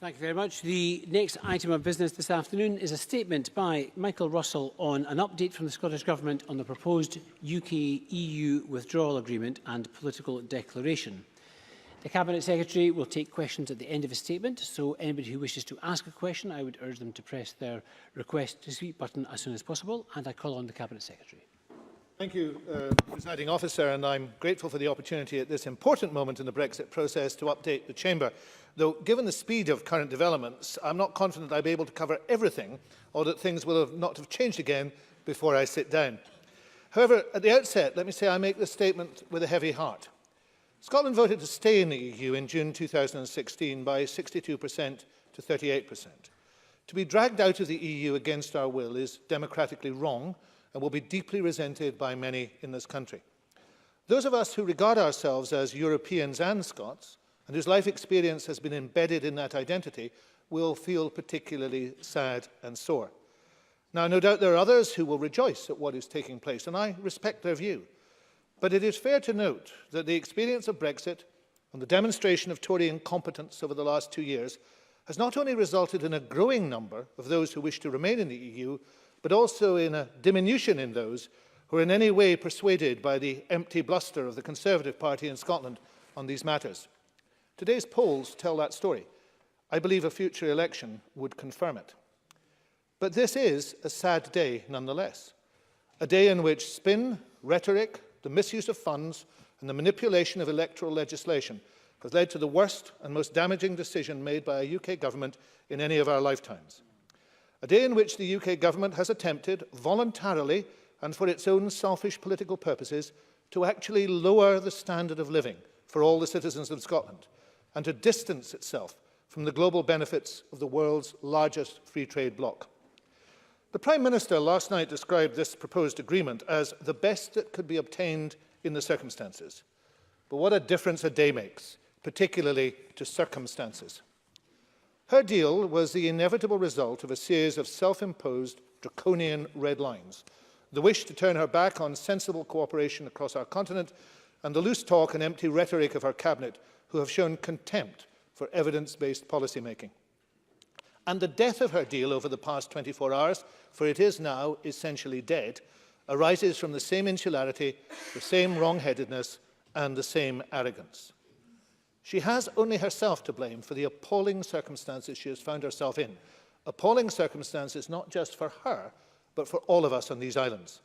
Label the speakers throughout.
Speaker 1: Thank you very much. The next item of business this afternoon is a statement by Michael Russell on an update from the Scottish Government on the proposed UK-EU Withdrawal Agreement and political declaration. The Cabinet Secretary will take questions at the end of his statement, so anybody who wishes to ask a question, I would urge them to press their request to speak button as soon as possible, and I call on the Cabinet Secretary.
Speaker 2: Thank you, Presiding Officer, and I'm grateful for the opportunity at this important moment in the Brexit process to update the Chamber. Though, given the speed of current developments, I'm not confident I'll be able to cover everything, or that things will not have changed again before I sit down. However, at the outset, let me say I make this statement with a heavy heart. Scotland voted to stay in the EU in June 2016 by 62% to 38%. To be dragged out of the EU against our will is democratically wrong and will be deeply resented by many in this country. Those of us who regard ourselves as Europeans and Scots, and whose life experience has been embedded in that identity, will feel particularly sad and sore. Now, no doubt there are others who will rejoice at what is taking place, and I respect their view. But it is fair to note that the experience of Brexit and the demonstration of Tory incompetence over the last 2 years has not only resulted in a growing number of those who wish to remain in the EU, but also in a diminution in those who are in any way persuaded by the empty bluster of the Conservative Party in Scotland on these matters. Today's polls tell that story. I believe a future election would confirm it. But this is a sad day nonetheless. A day in which spin, rhetoric, the misuse of funds and the manipulation of electoral legislation has led to the worst and most damaging decision made by a UK government in any of our lifetimes. A day in which the UK government has attempted, voluntarily and for its own selfish political purposes, to actually lower the standard of living for all the citizens of Scotland and to distance itself from the global benefits of the world's largest free trade bloc. The Prime Minister last night described this proposed agreement as the best that could be obtained in the circumstances. But what a difference a day makes, particularly to circumstances. Her deal was the inevitable result of a series of self-imposed draconian red lines, the wish to turn her back on sensible cooperation across our continent, and the loose talk and empty rhetoric of her cabinet, who have shown contempt for evidence-based policymaking. And the death of her deal over the past 24 hours, for it is now essentially dead, arises from the same insularity, the same wrong-headedness, and the same arrogance. She has only herself to blame for the appalling circumstances she has found herself in. Appalling circumstances not just for her, but for all of us on these islands.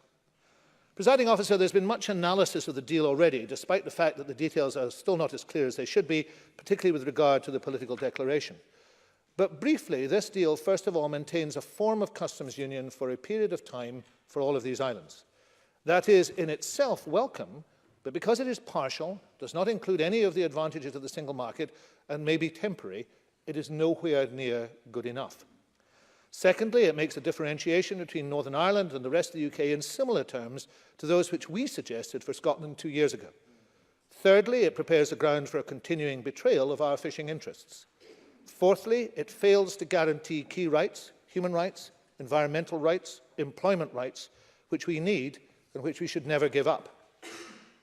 Speaker 2: Presiding Officer, there's been much analysis of the deal already, despite the fact that the details are still not as clear as they should be, particularly with regard to the political declaration. But briefly, this deal, first of all, maintains a form of customs union for a period of time for all of these islands. That is in itself welcome, but because it is partial, does not include any of the advantages of the single market, and may be temporary, it is nowhere near good enough. Secondly, it makes a differentiation between Northern Ireland and the rest of the UK in similar terms to those which we suggested for Scotland 2 years ago. Thirdly, it prepares the ground for a continuing betrayal of our fishing interests. Fourthly, it fails to guarantee key rights, human rights, environmental rights, employment rights, which we need and which we should never give up.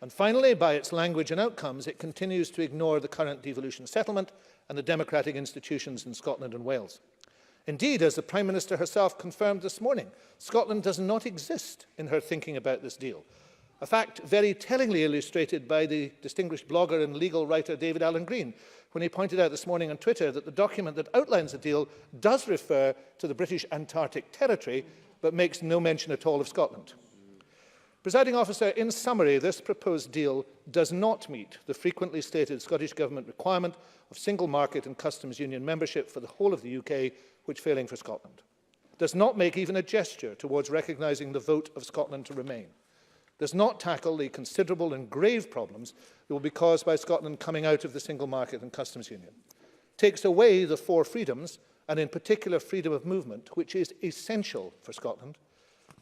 Speaker 2: And finally, by its language and outcomes, it continues to ignore the current devolution settlement and the democratic institutions in Scotland and Wales. Indeed, as the Prime Minister herself confirmed this morning, Scotland does not exist in her thinking about this deal. A fact very tellingly illustrated by the distinguished blogger and legal writer David Allen Green, when he pointed out this morning on Twitter that the document that outlines the deal does refer to the British Antarctic Territory, but makes no mention at all of Scotland. Presiding Officer, in summary, this proposed deal does not meet the frequently stated Scottish Government requirement of single market and customs union membership for the whole of the UK, which failing for Scotland. Does not make even a gesture towards recognising the vote of Scotland to remain. Does not tackle the considerable and grave problems that will be caused by Scotland coming out of the single market and customs union. Takes away the 4 freedoms, and in particular freedom of movement, which is essential for Scotland,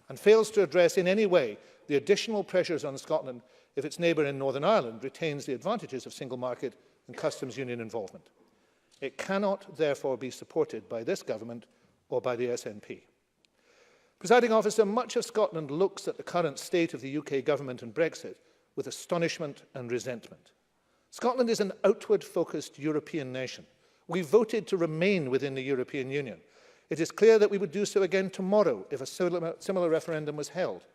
Speaker 2: and fails to address in any way the additional pressures on Scotland if its neighbour in Northern Ireland retains the advantages of single market and customs union involvement. It cannot, therefore, be supported by this government or by the SNP. Presiding Officer, much of Scotland looks at the current state of the UK government and Brexit with astonishment and resentment. Scotland is an outward-focused European nation. We voted to remain within the European Union. It is clear that we would do so again tomorrow if a similar referendum was held.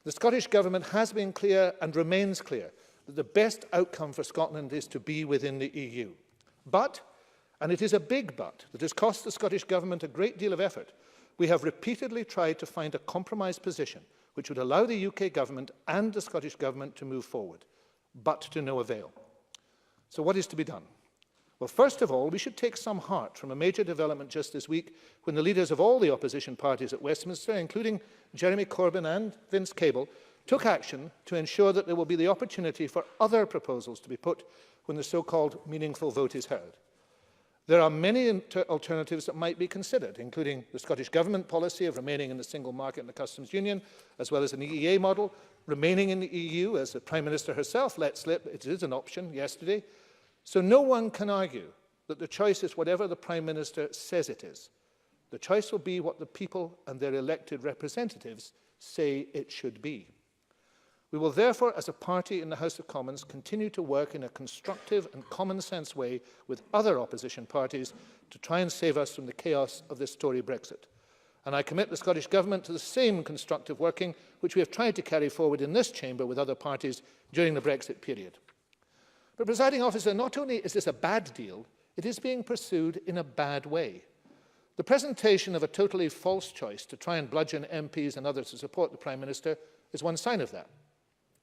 Speaker 2: The Scottish Government has been clear and remains clear that the best outcome for Scotland is to be within the EU. But, and it is a big but, that has cost the Scottish Government a great deal of effort, we have repeatedly tried to find a compromise position which would allow the UK Government and the Scottish Government to move forward, but to no avail. So what is to be done? Well, first of all, we should take some heart from a major development just this week when the leaders of all the opposition parties at Westminster, including Jeremy Corbyn and Vince Cable, took action to ensure that there will be the opportunity for other proposals to be put when the so-called meaningful vote is heard. There are many alternatives that might be considered, including the Scottish Government policy of remaining in the single market and the customs union, as well as an EEA model, remaining in the EU, as the Prime Minister herself let slip. It is an option yesterday. So no one can argue that the choice is whatever the Prime Minister says it is. The choice will be what the people and their elected representatives say it should be. We will therefore, as a party in the House of Commons, continue to work in a constructive and common-sense way with other opposition parties to try and save us from the chaos of this Tory Brexit. And I commit the Scottish Government to the same constructive working which we have tried to carry forward in this chamber with other parties during the Brexit period. But, Presiding Officer, not only is this a bad deal, it is being pursued in a bad way. The presentation of a totally false choice to try and bludgeon MPs and others to support the Prime Minister is one sign of that.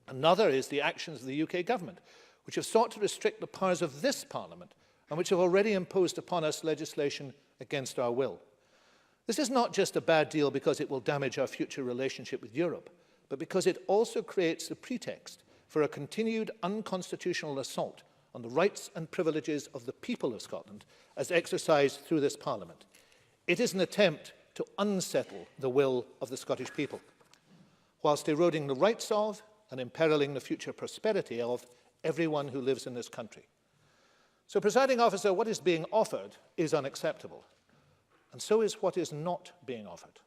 Speaker 2: Another is the actions of the UK Government, which have sought to restrict the powers of this Parliament and which have already imposed upon us legislation against our will. This is not just a bad deal because it will damage our future relationship with Europe, but because it also creates the pretext for a continued unconstitutional assault on the rights and privileges of the people of Scotland as exercised through this Parliament. It is an attempt to unsettle the will of the Scottish people, whilst eroding the rights of and imperiling the future prosperity of everyone who lives in this country. So, Presiding Officer, what is being offered is unacceptable, and so is what is not being offered.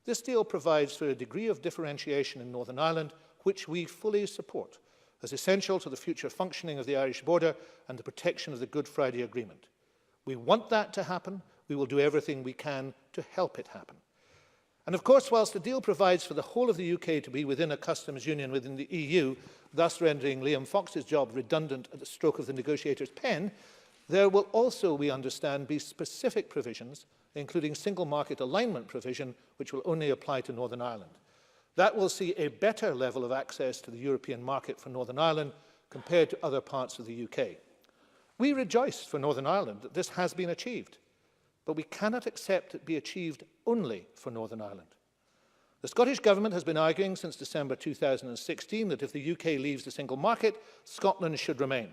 Speaker 2: This deal provides for a degree of differentiation in Northern Ireland which we fully support as essential to the future functioning of the Irish border and the protection of the Good Friday Agreement. We want that to happen. We will do everything we can to help it happen. And of course, whilst the deal provides for the whole of the UK to be within a customs union within the EU, thus rendering Liam Fox's job redundant at the stroke of the negotiator's pen, there will also, we understand, be specific provisions, including single market alignment provision, which will only apply to Northern Ireland. That will see a better level of access to the European market for Northern Ireland compared to other parts of the UK. We rejoice for Northern Ireland that this has been achieved, but we cannot accept it be achieved only for Northern Ireland. The Scottish Government has been arguing since December 2016 that if the UK leaves the single market, Scotland should remain.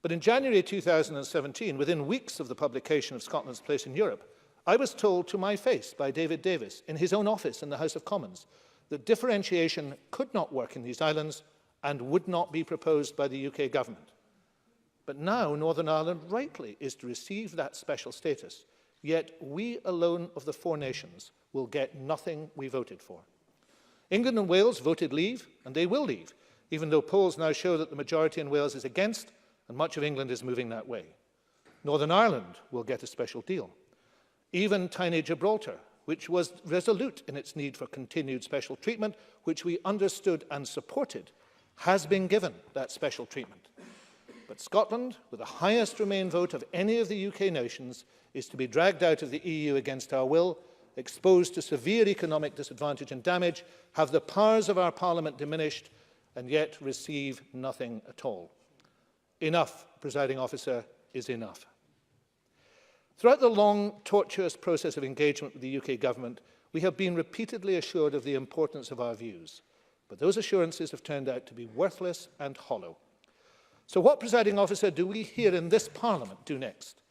Speaker 2: But in January 2017, within weeks of the publication of Scotland's Place in Europe, I was told to my face by David Davis in his own office in the House of Commons that differentiation could not work in these islands and would not be proposed by the UK Government. But now Northern Ireland rightly is to receive that special status, yet we alone of the four nations will get nothing we voted for. England and Wales voted leave, and they will leave, even though polls now show that the majority in Wales is against, and much of England is moving that way. Northern Ireland will get a special deal. Even tiny Gibraltar, which was resolute in its need for continued special treatment, which we understood and supported, has been given that special treatment. But Scotland, with the highest Remain vote of any of the UK nations, is to be dragged out of the EU against our will, exposed to severe economic disadvantage and damage, have the powers of our Parliament diminished, and yet receive nothing at all. Enough, Presiding Officer, is enough. Throughout the long, tortuous process of engagement with the UK Government, we have been repeatedly assured of the importance of our views, but those assurances have turned out to be worthless and hollow. So what, Presiding Officer, do we here in this Parliament do next?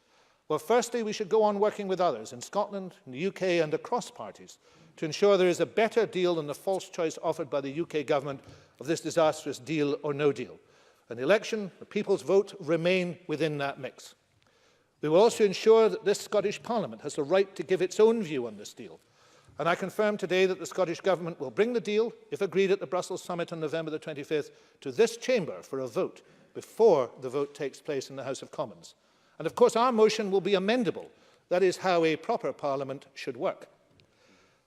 Speaker 2: Well, firstly, we should go on working with others in Scotland, in the UK and across parties to ensure there is a better deal than the false choice offered by the UK Government of this disastrous deal or no deal. An election, the people's vote, remain within that mix. We will also ensure that this Scottish Parliament has the right to give its own view on this deal. And I confirm today that the Scottish Government will bring the deal, if agreed at the Brussels summit on November the 25th, to this chamber for a vote before the vote takes place in the House of Commons. And of course, our motion will be amendable. That is how a proper Parliament should work.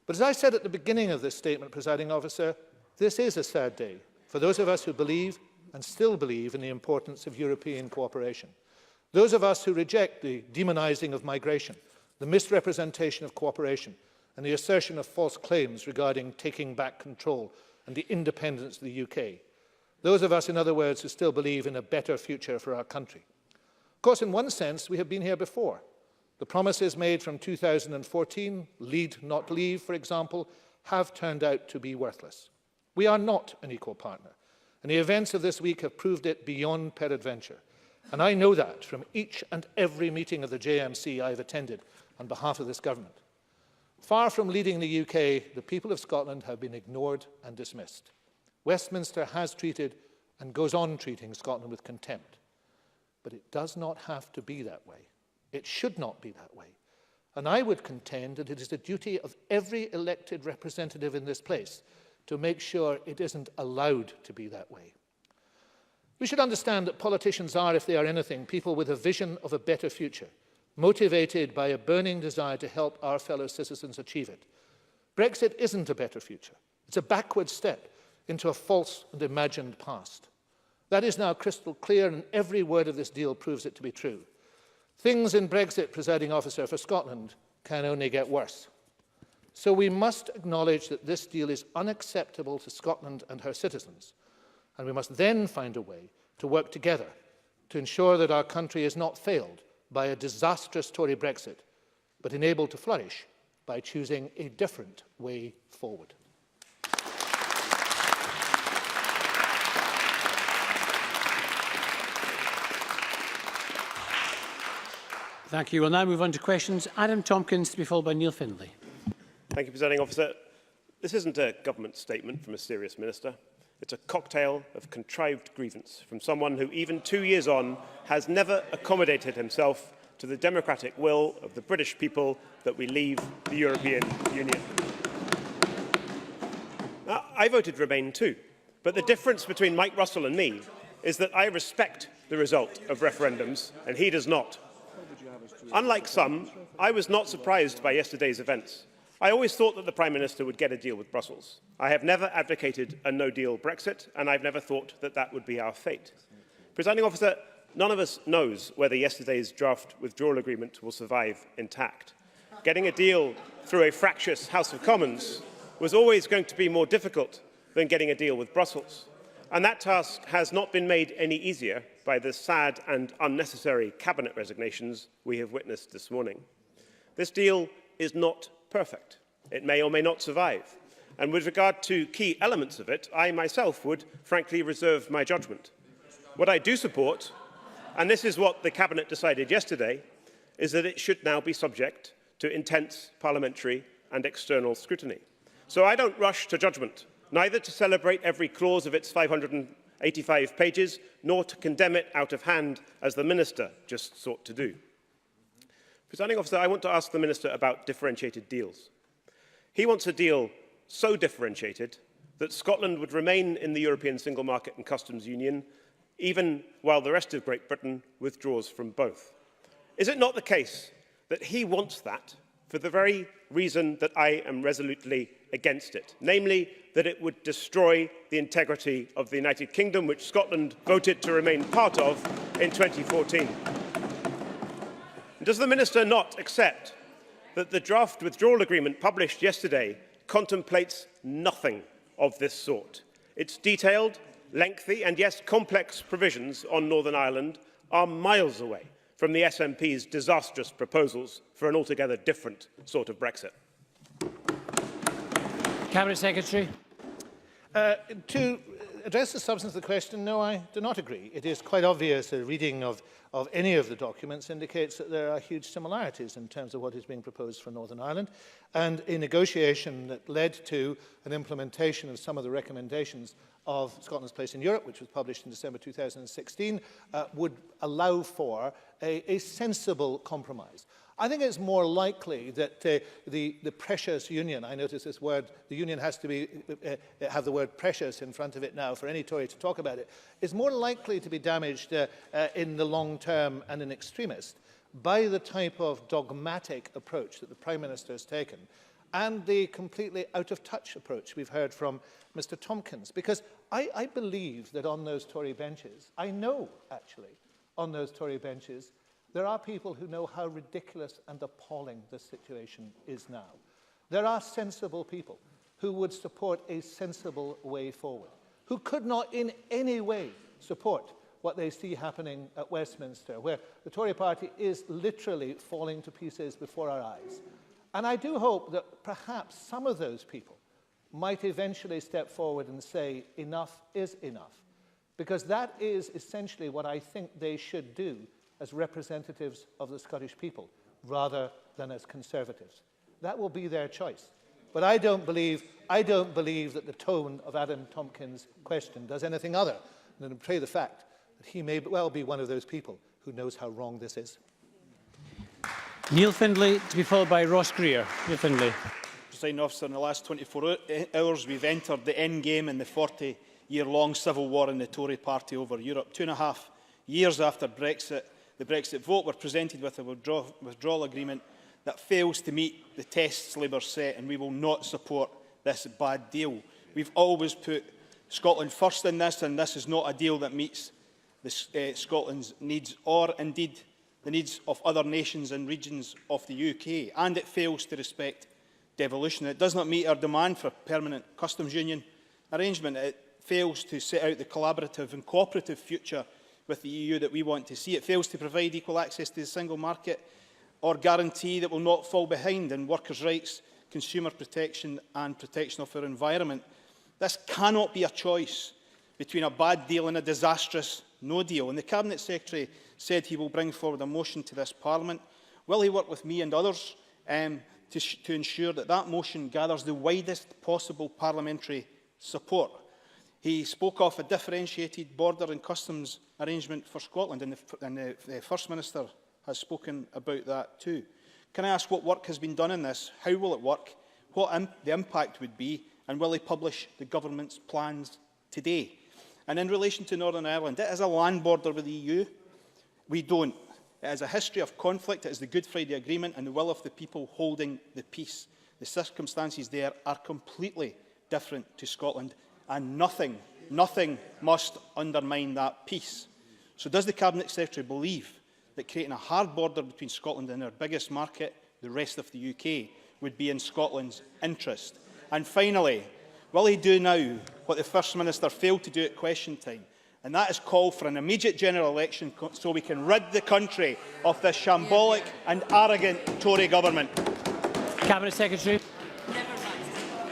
Speaker 2: But as I said at the beginning of this statement, Presiding Officer, this is a sad day for those of us who believe and still believe in the importance of European cooperation. Those of us who reject the demonising of migration, the misrepresentation of cooperation, and the assertion of false claims regarding taking back control and the independence of the UK. Those of us, in other words, who still believe in a better future for our country. Of course, in one sense, we have been here before. The promises made from 2014, lead not leave, for example, have turned out to be worthless. We are not an equal partner, and the events of this week have proved it beyond peradventure. And I know that from each and every meeting of the JMC I have attended on behalf of this government. Far from leading the UK, the people of Scotland have been ignored and dismissed. Westminster has treated and goes on treating Scotland with contempt. But it does not have to be that way. It should not be that way. And I would contend that it is the duty of every elected representative in this place to make sure it isn't allowed to be that way. We should understand that politicians are, if they are anything, people with a vision of a better future, motivated by a burning desire to help our fellow citizens achieve it. Brexit isn't a better future. It's a backward step into a false and imagined past. That is now crystal clear, and every word of this deal proves it to be true. Things in Brexit, Presiding Officer, for Scotland can only get worse. So we must acknowledge that this deal is unacceptable to Scotland and her citizens, and we must then find a way to work together to ensure that our country is not failed by a disastrous Tory Brexit, but enabled to flourish by choosing a different way forward.
Speaker 1: Thank you. We'll now move on to questions. Adam Tompkins, to be followed by Neil Findlay.
Speaker 3: Thank you, Presiding Officer. This isn't a government statement from a serious minister. It's a cocktail of contrived grievance from someone who, even 2 years on, has never accommodated himself to the democratic will of the British people that we leave the European Union. Now, I voted Remain too, but the difference between Mike Russell and me is that I respect the result of referendums and he does not. Unlike some, I was not surprised by yesterday's events. I always thought that the Prime Minister would get a deal with Brussels. I have never advocated a no-deal Brexit, and I've never thought that that would be our fate. Presiding Officer, none of us knows whether yesterday's draft withdrawal agreement will survive intact. Getting a deal through a fractious House of Commons was always going to be more difficult than getting a deal with Brussels. And that task has not been made any easier by the sad and unnecessary cabinet resignations we have witnessed this morning. This deal is not perfect. It may or may not survive. And with regard to key elements of it, I myself would frankly reserve my judgment. What I do support, and this is what the cabinet decided yesterday, is that it should now be subject to intense parliamentary and external scrutiny. So I don't rush to judgment, neither to celebrate every clause of its 585 pages, nor to condemn it out of hand, as the Minister just sought to do. Presiding Officer, I want to ask the Minister about differentiated deals. He wants a deal so differentiated that Scotland would remain in the European Single Market and Customs Union, even while the rest of Great Britain withdraws from both. Is it not the case that he wants that for the very reason that I am resolutely against it, namely that it would destroy the integrity of the United Kingdom, which Scotland voted to remain part of in 2014? Does the Minister not accept that the draft withdrawal agreement published yesterday contemplates nothing of this sort? Its detailed, lengthy and, yes, complex provisions on Northern Ireland are miles away from the SNP's disastrous proposals for an altogether different sort of Brexit.
Speaker 1: Cabinet Secretary.
Speaker 2: To address the substance of the question, no, I do not agree. It is quite obvious a reading of any of the documents indicates that there are huge similarities in terms of what is being proposed for Northern Ireland, and a negotiation that led to an implementation of some of the recommendations of Scotland's Place in Europe, which was published in December 2016, would allow for a sensible compromise. I think it's more likely that the precious union, I notice this word, the union has to be, have the word precious in front of it now for any Tory to talk about it, is more likely to be damaged in the long term and in extremist by the type of dogmatic approach that the Prime Minister has taken and the completely out-of-touch approach we've heard from Mr Tompkins. Because I believe that on those Tory benches, I know actually, on those Tory benches, there are people who know how ridiculous and appalling this situation is now. There are sensible people who would support a sensible way forward, who could not in any way support what they see happening at Westminster, where the Tory party is literally falling to pieces before our eyes. And I do hope that perhaps some of those people might eventually step forward and say, enough is enough. Because that is essentially what I think they should do as representatives of the Scottish people, rather than as Conservatives. That will be their choice. But I don't believe that the tone of Adam Tompkins' question does anything other than betray the fact that he may well be one of those people who knows how wrong this is.
Speaker 1: Neil Findlay, to be followed by Ross Greer. Neil Findlay.
Speaker 4: Presiding Officer, in the last 24 hours, we've entered the end game in the 40-year-long civil war in the Tory party over Europe. 2.5 years after Brexit, the Brexit vote, we're presented with a withdrawal agreement that fails to meet the tests Labour set, and we will not support this bad deal. We've always put Scotland first in this, and this is not a deal that meets Scotland's needs, or indeed the needs of other nations and regions of the UK, and it fails to respect devolution. It does not meet our demand for a permanent customs union arrangement. It fails to set out the collaborative and cooperative future with the EU that we want to see. It fails to provide equal access to the single market or guarantee that we'll not fall behind in workers' rights, consumer protection and protection of our environment. This cannot be a choice between a bad deal and a disastrous no deal. And the Cabinet Secretary said he will bring forward a motion to this Parliament. Will he work with me and others to ensure that that motion gathers the widest possible parliamentary support? He spoke of a differentiated border and customs arrangement for Scotland, and the First Minister has spoken about that too. Can I ask what work has been done in this? How will it work? What the impact would be? And will he publish the Government's plans today? And in relation to Northern Ireland, it is a land border with the EU. We don't. It has a history of conflict. It is the Good Friday Agreement and the will of the people holding the peace. The circumstances there are completely different to Scotland, and nothing must undermine that peace. So does the Cabinet Secretary believe that creating a hard border between Scotland and our biggest market, the rest of the UK, would be in Scotland's interest? And finally, will he do now what the First Minister failed to do at question time, and that is call for an immediate general election so we can rid the country of this shambolic and arrogant Tory government?
Speaker 1: Cabinet Secretary.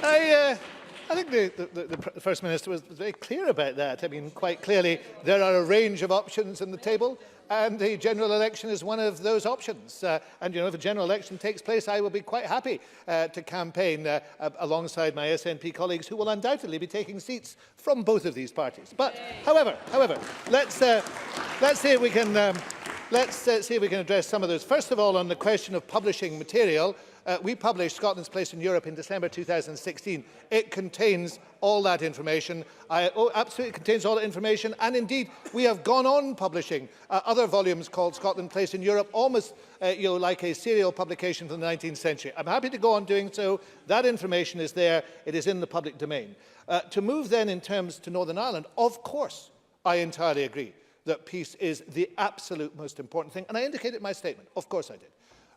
Speaker 2: I think the First Minister was very clear about that. I mean, quite clearly, there are a range of options on the table, and the general election is one of those options. And, you know, if a general election takes place, I will be quite happy to campaign alongside my SNP colleagues, who will undoubtedly be taking seats from both of these parties. But, however, let's see if we can address some of those. First of all, on the question of publishing material, we published Scotland's Place in Europe in December 2016. It contains all that information. Absolutely contains all that information. And indeed, we have gone on publishing other volumes called Scotland Place in Europe, almost like a serial publication from the 19th century. I'm happy to go on doing so. That information is there. It is in the public domain. To move then in terms to Northern Ireland, of course, I entirely agree that peace is the absolute most important thing. And I indicated in my statement. Of course I did.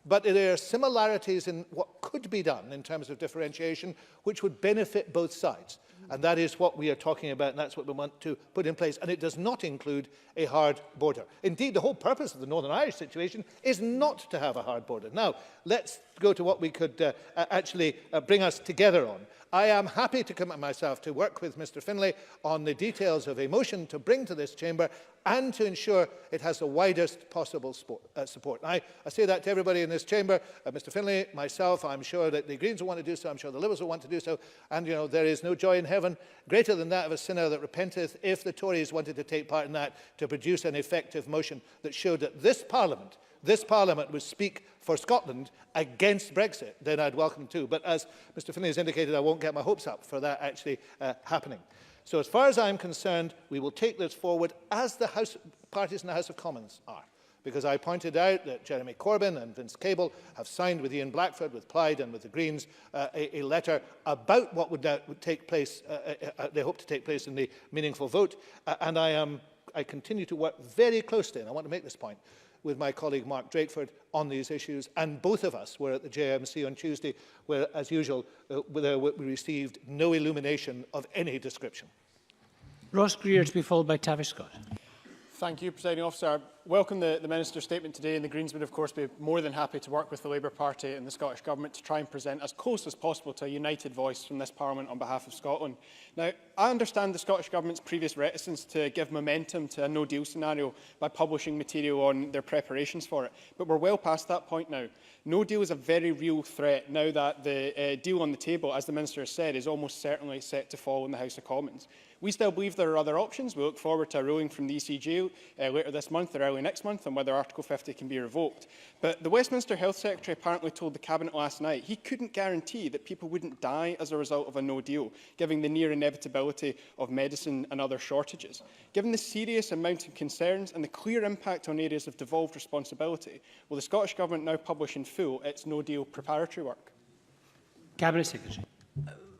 Speaker 2: But there are similarities in what could be done in terms of differentiation, which would benefit both sides. And that is what we are talking about, and that's what we want to put in place. And it does not include a hard border. Indeed, the whole purpose of the Northern Irish situation is not to have a hard border. Now, let's go to what we could actually bring us together on. I am happy to commit myself to work with Mr Findlay on the details of a motion to bring to this chamber and to ensure it has the widest possible support. And I say that to everybody in this chamber, Mr Findlay, myself. I'm sure that the Greens will want to do so. I'm sure the Liberals will want to do so. And, you know, there is no joy in heaven greater than that of a sinner that repenteth. If the Tories wanted to take part in that, to produce an effective motion that showed that this Parliament would speak for Scotland against Brexit, then I'd welcome too. But as Mr Finlay has indicated, I won't get my hopes up for that actually happening. So as far as I'm concerned, we will take this forward as the parties in the House of Commons are. Because I pointed out that Jeremy Corbyn and Vince Cable have signed with Ian Blackford, with Plaid and with the Greens a letter about what would take place, they hope to take place in the meaningful vote. And I continue to work very closely, and I want to make this point, with my colleague Mark Drakeford on these issues. And both of us were at the JMC on Tuesday, where, as usual, we received no illumination of any description.
Speaker 1: Ross Greer to be followed by Tavish Scott.
Speaker 5: Thank you, Presiding Officer. I welcome the Minister's statement today, and the Greens would of course be more than happy to work with the Labour Party and the Scottish Government to try and present as close as possible to a united voice from this Parliament on behalf of Scotland. Now, I understand the Scottish Government's previous reticence to give momentum to a no-deal scenario by publishing material on their preparations for it, but we're well past that point now. No deal is a very real threat now that the deal on the table, as the Minister has said, is almost certainly set to fall in the House of Commons. We still believe there are other options. We look forward to a ruling from the ECJ later this month or early next month on whether Article 50 can be revoked. But the Westminster Health Secretary apparently told the Cabinet last night he couldn't guarantee that people wouldn't die as a result of a no deal, given the near inevitability of medicine and other shortages. Given the serious amount of concerns and the clear impact on areas of devolved responsibility, will the Scottish Government now publish in full its no deal preparatory work?
Speaker 1: Cabinet Secretary.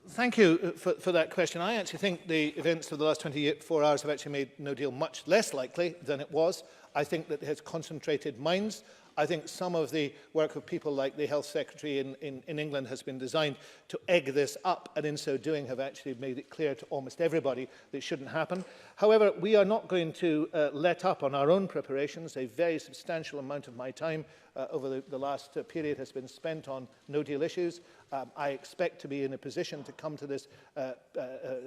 Speaker 2: Thank you for that question. I actually think the events of the last 24 hours have actually made no deal much less likely than it was. I think that it has concentrated minds. I think some of the work of people like the Health Secretary in England has been designed to egg this up, and in so doing have actually made it clear to almost everybody that it shouldn't happen. However, we are not going to let up on our own preparations. A very substantial amount of my time over the last period has been spent on no-deal issues. I expect to be in a position to come to this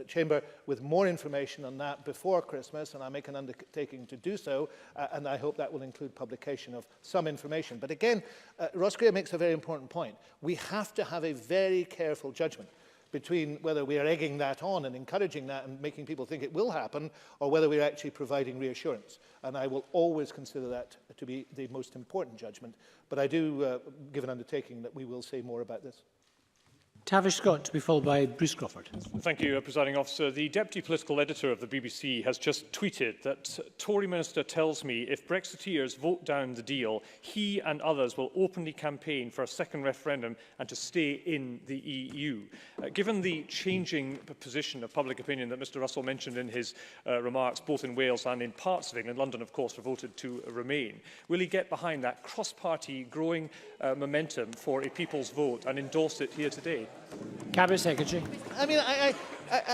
Speaker 2: chamber with more information on that before Christmas, and I make an undertaking to do so, and I hope that will include publication of some information. But again, Ross Greer makes a very important point. We have to have a very careful judgment between whether we are egging that on and encouraging that and making people think it will happen, or whether we're actually providing reassurance. And I will always consider that to be the most important judgment. But I do give an undertaking that we will say more about this.
Speaker 1: Tavish Scott to be followed by Bruce Crawford.
Speaker 6: Thank you, Presiding Officer. The Deputy Political Editor of the BBC has just tweeted that Tory Minister tells me if Brexiteers vote down the deal, he and others will openly campaign for a second referendum and to stay in the EU. Given the changing position of public opinion that Mr Russell mentioned in his remarks, both in Wales and in parts of England, London, of course, voted to remain, will he get behind that cross-party growing momentum for a people's vote and endorse it here today?
Speaker 1: Cabinet Secretary.
Speaker 2: I mean, I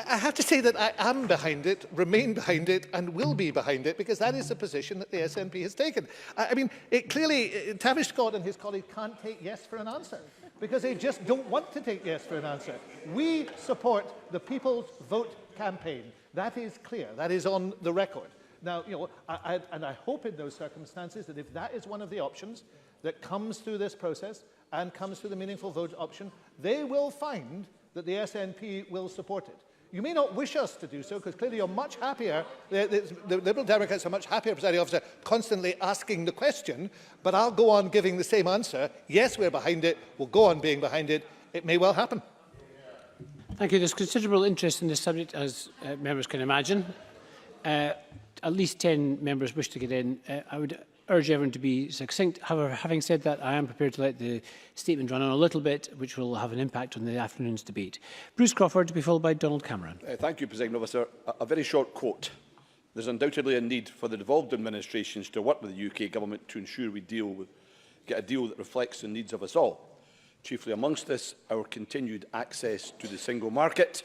Speaker 2: have to say that I am behind it, remain behind it, and will be behind it, because that is the position that the SNP has taken. I mean, clearly, Tavish Scott and his colleague can't take yes for an answer, because they just don't want to take yes for an answer. We support the People's Vote campaign. That is clear. That is on the record. Now, you know, and I hope in those circumstances that if that is one of the options that comes through this process and comes through the meaningful vote option, they will find that the SNP will support it. You may not wish us to do so, because clearly you're much happier, the Liberal Democrats are much happier, Presiding Officer, constantly asking the question, but I'll go on giving the same answer. Yes, we're behind it. We'll go on being behind it. It may well happen.
Speaker 1: Thank you. There's considerable interest in this subject, as members can imagine. At least 10 members wish to get in. I would urge everyone to be succinct. However, having said that, I am prepared to let the statement run on a little bit, which will have an impact on the afternoon's debate. Bruce Crawford to be followed by Donald Cameron.
Speaker 7: Thank you, Presiding Officer. A very short quote. There's undoubtedly a need for the devolved administrations to work with the UK Government to ensure we get a deal that reflects the needs of us all. Chiefly amongst this, our continued access to the single market.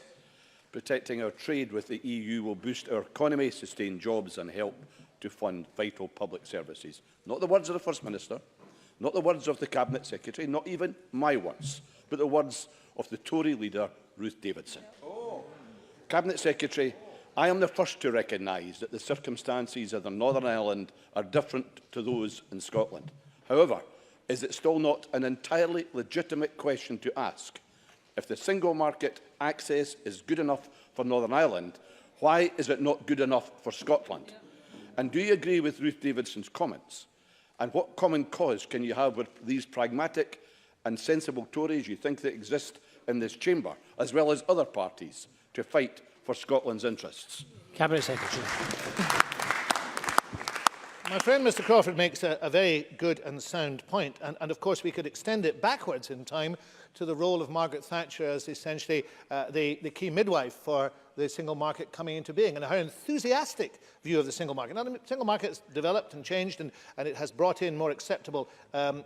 Speaker 7: Protecting our trade with the EU will boost our economy, sustain jobs and help to fund vital public services. Not the words of the First Minister, not the words of the Cabinet Secretary, not even my words, but the words of the Tory leader, Ruth Davidson. Cabinet Secretary, I am the first to recognise that the circumstances of Northern Ireland are different to those in Scotland. However, is it still not an entirely legitimate question to ask? If the single market access is good enough for Northern Ireland, why is it not good enough for Scotland? And do you agree with Ruth Davidson's comments? And what common cause can you have with these pragmatic and sensible Tories you think that exist in this chamber, as well as other parties, to fight for Scotland's interests?
Speaker 1: Cabinet Secretary.
Speaker 2: My friend Mr Crawford makes a very good and sound point, and of course we could extend it backwards in time to the role of Margaret Thatcher as essentially the key midwife for the single market coming into being, and her enthusiastic view of the single market. Now, the single market has developed and changed, and it has brought in more acceptable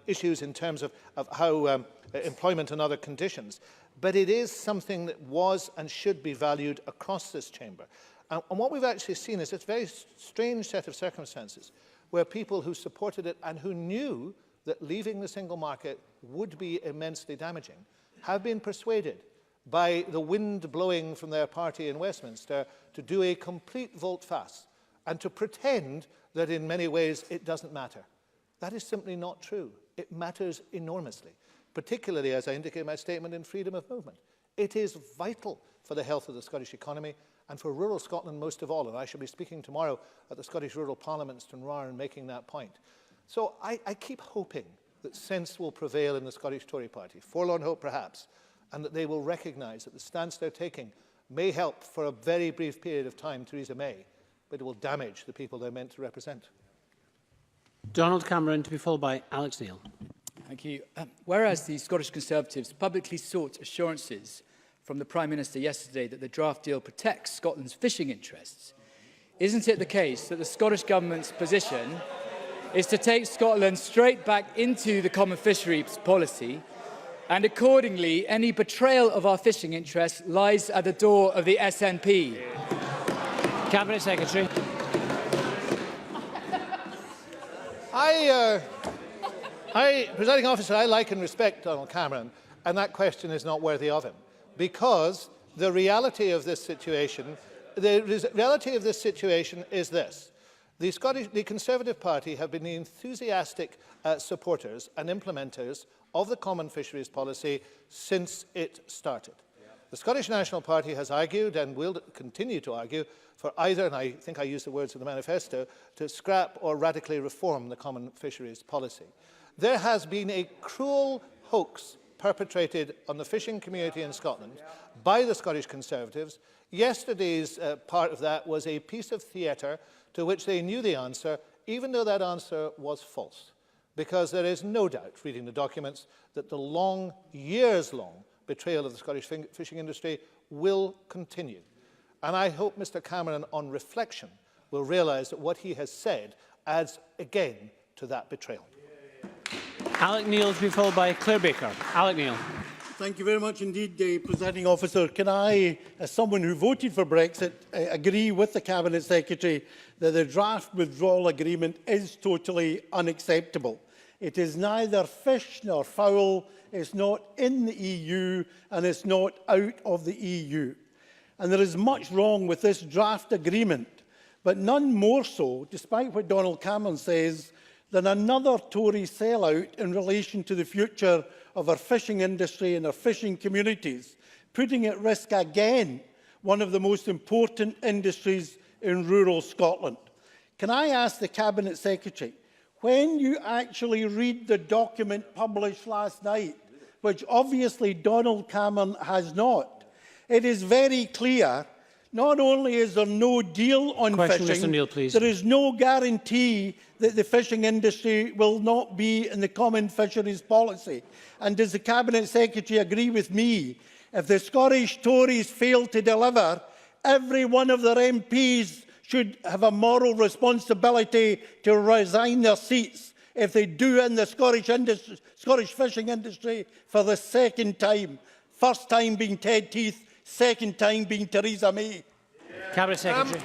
Speaker 2: issues in terms of how employment and other conditions. But it is something that was and should be valued across this chamber. And what we've actually seen is this very strange set of circumstances where people who supported it and who knew that leaving the single market would be immensely damaging have been persuaded by the wind blowing from their party in Westminster to do a complete volte-face and to pretend that in many ways it doesn't matter. That is simply not true. It matters enormously, particularly, as I indicated in my statement, in freedom of movement. It is vital for the health of the Scottish economy and for rural Scotland most of all, and I shall be speaking tomorrow at the Scottish Rural Parliament in Stranraer and making that point. So I keep hoping that sense will prevail in the Scottish Tory party, forlorn hope perhaps, and that they will recognise that the stance they're taking may help for a very brief period of time Theresa May, but it will damage the people they're meant to represent.
Speaker 1: Donald Cameron, to be followed by Alex Neil.
Speaker 8: Thank you. Whereas the Scottish Conservatives publicly sought assurances from the Prime Minister yesterday that the draft deal protects Scotland's fishing interests, isn't it the case that the Scottish Government's position is to take Scotland straight back into the common fisheries policy, and accordingly any betrayal of our fishing interests lies at the door of the SNP?
Speaker 1: Cabinet Secretary.
Speaker 2: Presiding Officer, I like and respect Donald Cameron, and that question is not worthy of him. Because the reality of this situation, is this. The Conservative Party have been the enthusiastic supporters and implementers of the Common Fisheries Policy since it started. The Scottish National Party has argued and will continue to argue for either, and I think I use the words of the manifesto, to scrap or radically reform the Common Fisheries Policy. There has been a cruel hoax perpetrated on the fishing community in Scotland by the Scottish Conservatives. Yesterday's part of that was a piece of theatre to which they knew the answer, even though that answer was false. Because there is no doubt, reading the documents, that the long, years-long betrayal of the Scottish fishing industry will continue. And I hope Mr Cameron, on reflection, will realise that what he has said adds again to that betrayal.
Speaker 1: Alec Neil, to be followed by Claire Baker. Alec Neil.
Speaker 9: Thank you very much indeed, Presiding Officer. Can I, as someone who voted for Brexit, agree with the Cabinet Secretary that the draft withdrawal agreement is totally unacceptable. It is neither fish nor fowl, it's not in the EU and it's not out of the EU. And there is much wrong with this draft agreement, but none more so, despite what Donald Cameron says, than another Tory sellout in relation to the future of our fishing industry and our fishing communities, putting at risk again one of the most important industries in rural Scotland. Can I ask the Cabinet Secretary, when you actually read the document published last night, which obviously Donald Cameron has not, it is very clear. Not only is there no deal on fishing,
Speaker 1: Mr. Neil, please.
Speaker 9: there is no guarantee that the fishing industry will not be in the Common Fisheries Policy. And does the Cabinet Secretary agree with me? If the Scottish Tories fail to deliver, every one of their MPs should have a moral responsibility to resign their seats if they do in the Scottish fishing industry for the second time. First time being Ted Teeth, second time being Theresa May.
Speaker 1: Cabinet Secretary.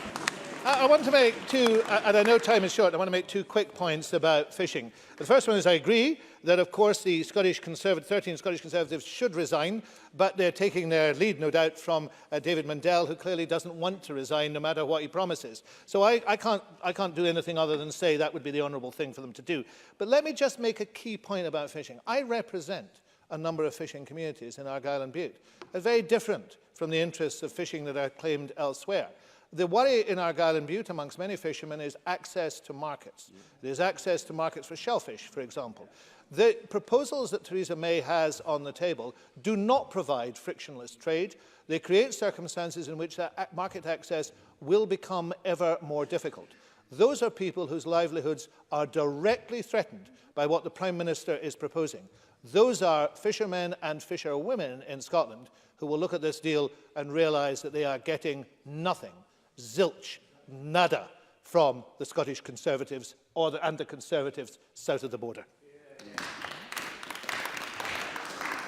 Speaker 2: I want to make two, and I know time is short, I want to make two quick points about fishing. The first one is I agree that, of course, the 13 Scottish Conservatives should resign, but they're taking their lead, no doubt, from David Mundell, who clearly doesn't want to resign no matter what he promises. So I can't do anything other than say that would be the honourable thing for them to do. But let me just make a key point about fishing. I represent a number of fishing communities in Argyll and Bute, very different from the interests of fishing that are claimed elsewhere. The worry in Argyll and Bute amongst many fishermen is access to markets. There's access to markets for shellfish, for example. The proposals that Theresa May has on the table do not provide frictionless trade. They create circumstances in which that market access will become ever more difficult. Those are people whose livelihoods are directly threatened by what the Prime Minister is proposing. Those are fishermen and fisherwomen in Scotland who will look at this deal and realise that they are getting nothing, zilch, nada, from the Scottish Conservatives and the Conservatives south of the border.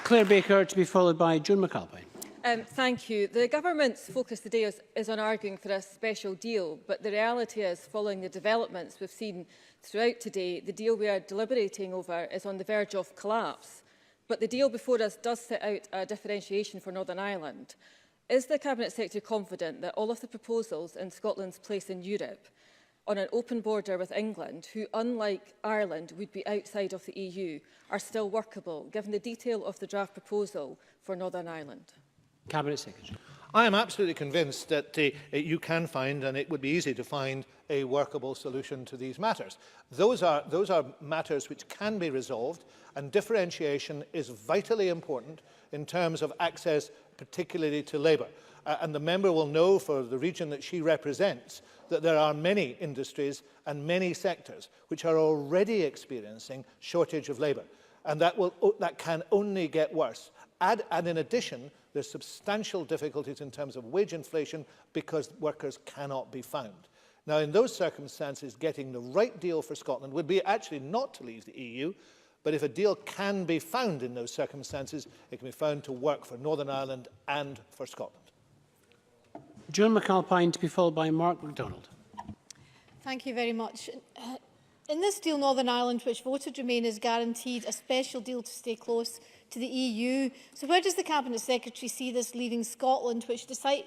Speaker 1: Claire Baker, to be followed by Joan McAlpine.
Speaker 10: Thank you. The Government's focus today is on arguing for a special deal, but the reality is, following the developments we've seen throughout today, the deal we are deliberating over is on the verge of collapse. But the deal before us does set out a differentiation for Northern Ireland. Is the Cabinet Secretary confident that all of the proposals in Scotland's place in Europe on an open border with England, who, unlike Ireland, would be outside of the EU, are still workable, given the detail of the draft proposal for Northern Ireland?
Speaker 1: Cabinet Secretary.
Speaker 2: I am absolutely convinced that you can find, and it would be easy to find, a workable solution to these matters. Those are matters which can be resolved, and differentiation is vitally important in terms of access, particularly to labour. And the member will know, for the region that she represents, that there are many industries and many sectors which are already experiencing shortage of labour. And that can only get worse. And in addition, there's substantial difficulties in terms of wage inflation because workers cannot be found. Now, in those circumstances, getting the right deal for Scotland would be actually not to leave the EU, but if a deal can be found in those circumstances, it can be found to work for Northern Ireland and for Scotland.
Speaker 1: Joan McAlpine, to be followed by Mark MacDonald.
Speaker 11: Thank you very much. In this deal, Northern Ireland, which voted Remain, is guaranteed a special deal to stay close to the EU. So where does the Cabinet Secretary see this leaving Scotland, which, despite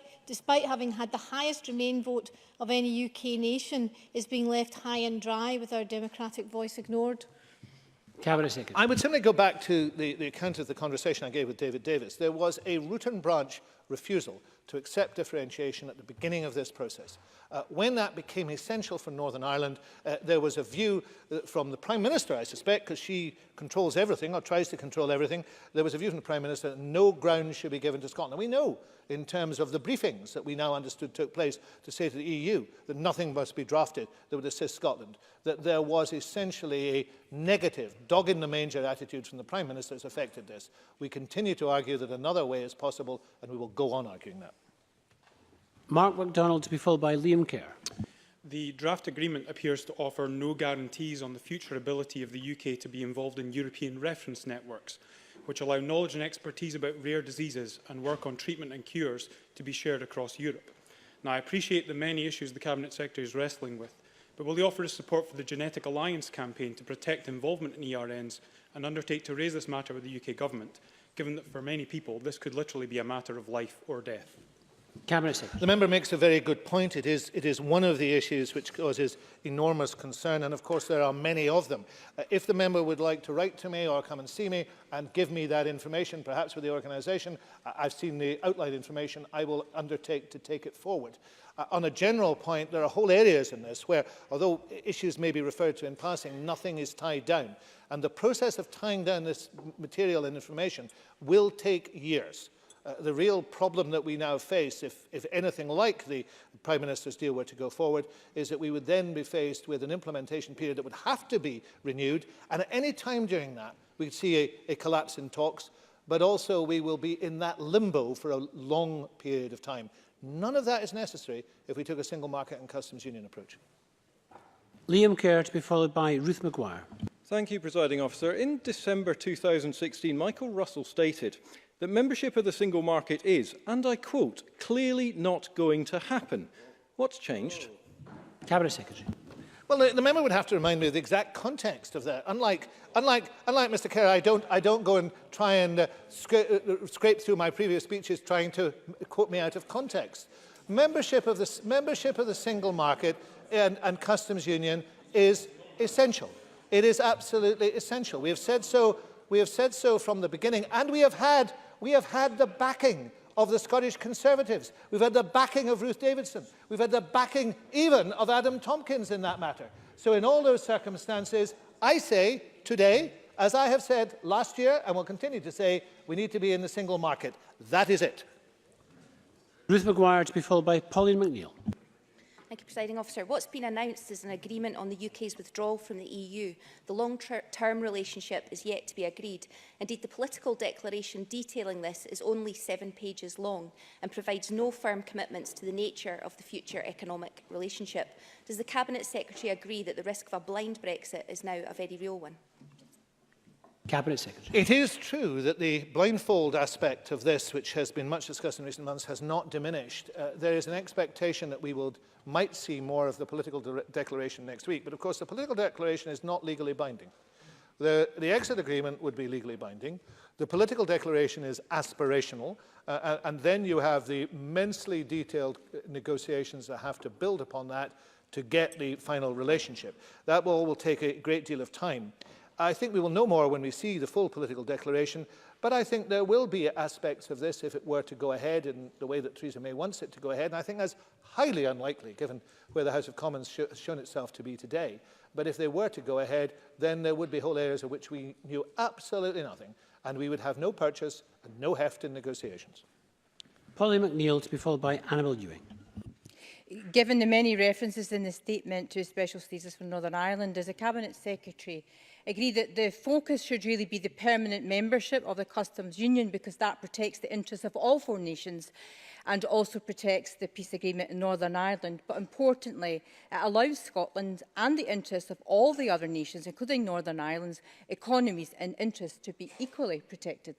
Speaker 11: having had the highest Remain vote of any UK nation, is being left high and dry with our democratic voice ignored?
Speaker 1: Cabinet Secretary.
Speaker 2: I would simply go back to the account of the conversation I gave with David Davis. There was a root and branch refusal to accept differentiation at the beginning of this process. When that became essential for Northern Ireland, there was a view from the Prime Minister, I suspect, because she controls everything or tries to control everything, there was a view from the Prime Minister that no ground should be given to Scotland. We know, in terms of the briefings that we now understood took place to say to the EU that nothing must be drafted that would assist Scotland, that there was essentially a negative, dog-in-the-manger attitude from the Prime Minister that's affected this. We continue to argue that another way is possible, and we will go on arguing that.
Speaker 1: Mark MacDonald, to be followed by Liam Kerr.
Speaker 12: The draft agreement appears to offer no guarantees on the future ability of the UK to be involved in European reference networks, which allow knowledge and expertise about rare diseases and work on treatment and cures to be shared across Europe. Now, I appreciate the many issues the Cabinet Secretary is wrestling with, but will he offer his support for the Genetic Alliance campaign to protect involvement in ERNs and undertake to raise this matter with the UK Government, given that for many people this could literally be a matter of life or death?
Speaker 1: Cabinet Secretary.
Speaker 2: The member makes a very good point. It is one of the issues which causes enormous concern, and of course there are many of them. If the member would like to write to me or come and see me and give me that information, perhaps with the organisation, I've seen the outline information, I will undertake to take it forward. On a general point, there are whole areas in this where, although issues may be referred to in passing, nothing is tied down. And the process of tying down this material and information will take years. The real problem that we now face, if anything like the Prime Minister's deal were to go forward, is that we would then be faced with an implementation period that would have to be renewed. And at any time during that, we could see a collapse in talks, but also we will be in that limbo for a long period of time. None of that is necessary if we took a single market and customs union approach.
Speaker 1: Liam Kerr, to be followed by Ruth Maguire.
Speaker 13: Thank you, Presiding Officer. In December 2016, Michael Russell stated that membership of the single market is, and I quote, clearly not going to happen. What's changed?
Speaker 1: Cabinet Secretary.
Speaker 2: Well, the member would have to remind me of the exact context of that. Unlike Mr. Kerr, I don't go and try and scrape through my previous speeches trying to quote me out of context. Membership of the single market and customs union is essential. It is absolutely essential. We have said so from the beginning, and we have had the backing of the Scottish Conservatives. We've had the backing of Ruth Davidson. We've had the backing even of Adam Tompkins in that matter. So in all those circumstances, I say today, as I have said last year and will continue to say, we need to be in the single market. That is it.
Speaker 1: Ruth Maguire to be followed by Pauline McNeill.
Speaker 14: Thank you, Presiding Officer. What's been announced is an agreement on the UK's withdrawal from the EU. The long-term relationship is yet to be agreed. Indeed, the political declaration detailing this is only 7 pages long and provides no firm commitments to the nature of the future economic relationship. Does the Cabinet Secretary agree that the risk of a blind Brexit is now a very real one?
Speaker 1: Cabinet Secretary.
Speaker 2: It is true that the blindfold aspect of this, which has been much discussed in recent months, has not diminished. There is an expectation that we might see more of the political declaration next week, but of course the political declaration is not legally binding. The exit agreement would be legally binding. The political declaration is aspirational, and then you have the immensely detailed negotiations that have to build upon that to get the final relationship. That will take a great deal of time. I think we will know more when we see the full political declaration, but I think there will be aspects of this if it were to go ahead in the way that Theresa May wants it to go ahead, and I think that's highly unlikely given where the House of Commons has shown itself to be today. But if they were to go ahead, then there would be whole areas of which we knew absolutely nothing, and we would have no purchase and no heft in negotiations.
Speaker 1: Pauline McNeill to be followed by Annabel Ewing.
Speaker 15: Given the many references in the statement to special status for Northern Ireland, does the Cabinet Secretary agree that the focus should really be the permanent membership of the Customs Union, because that protects the interests of all 4 nations and also protects the peace agreement in Northern Ireland, but importantly, it allows Scotland and the interests of all the other nations, including Northern Ireland's economies and interests, to be equally protected?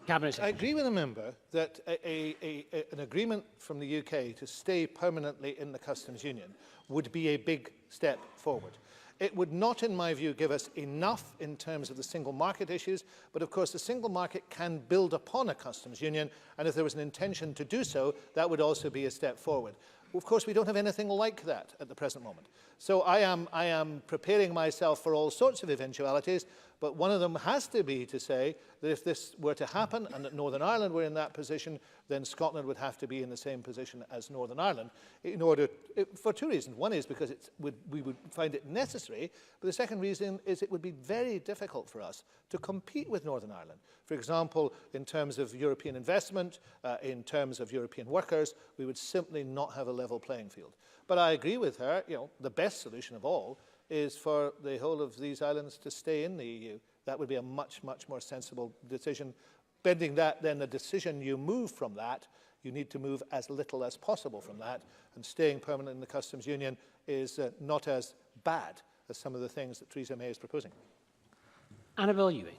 Speaker 2: Cabinet. I agree with the member that an agreement from the UK to stay permanently in the Customs Union would be a big step forward. It would not, in my view, give us enough in terms of the single market issues, but of course the single market can build upon a customs union, and if there was an intention to do so, that would also be a step forward. Of course, we don't have anything like that at the present moment. So I am preparing myself for all sorts of eventualities, but one of them has to be to say that if this were to happen and that Northern Ireland were in that position, then Scotland would have to be in the same position as Northern Ireland in order, for 2 reasons. One is because we would find it necessary, but the second reason is it would be very difficult for us to compete with Northern Ireland. For example, in terms of European investment, in terms of European workers, we would simply not have a level playing field. But I agree with her, the best solution of all is for the whole of these islands to stay in the EU. That would be a much, much more sensible decision. Bending that, then the decision you move from that, you need to move as little as possible from that, and staying permanent in the Customs Union is not as bad as some of the things that Theresa May is proposing.
Speaker 1: Annabel Ewing.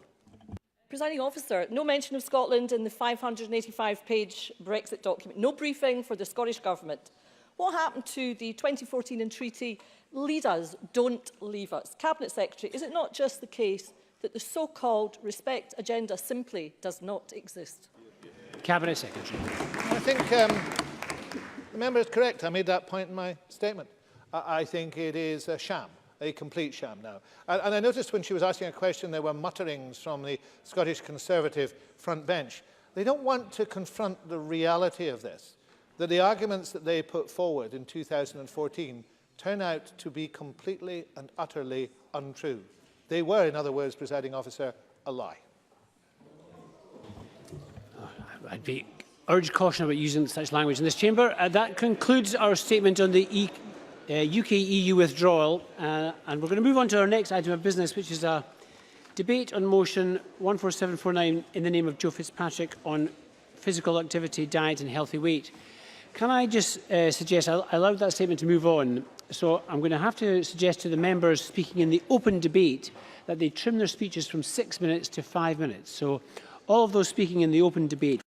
Speaker 16: Presiding Officer, no mention of Scotland in the 585-page Brexit document, no briefing for the Scottish Government. What happened to the 2014 treaty, lead us, don't leave us? Cabinet Secretary, is it not just the case that the so-called respect agenda simply does not exist?
Speaker 1: Cabinet Secretary.
Speaker 2: I think the member is correct. I made that point in my statement. I think it is a sham, a complete sham now. And I noticed when she was asking a question, there were mutterings from the Scottish Conservative front bench. They don't want to confront the reality of this, that the arguments that they put forward in 2014 turn out to be completely and utterly untrue. They were, in other words, Presiding Officer, a lie.
Speaker 1: I'd urge caution about using such language in this chamber. That concludes our statement on the UK-EU withdrawal, and we're going to move on to our next item of business, which is a debate on motion 14749 in the name of Joe Fitzpatrick on physical activity, diet and healthy weight. Can I just suggest, I allowed that statement to move on, so I'm going to have to suggest to the members speaking in the open debate that they trim their speeches from 6 minutes to 5 minutes. So all of those speaking in the open debate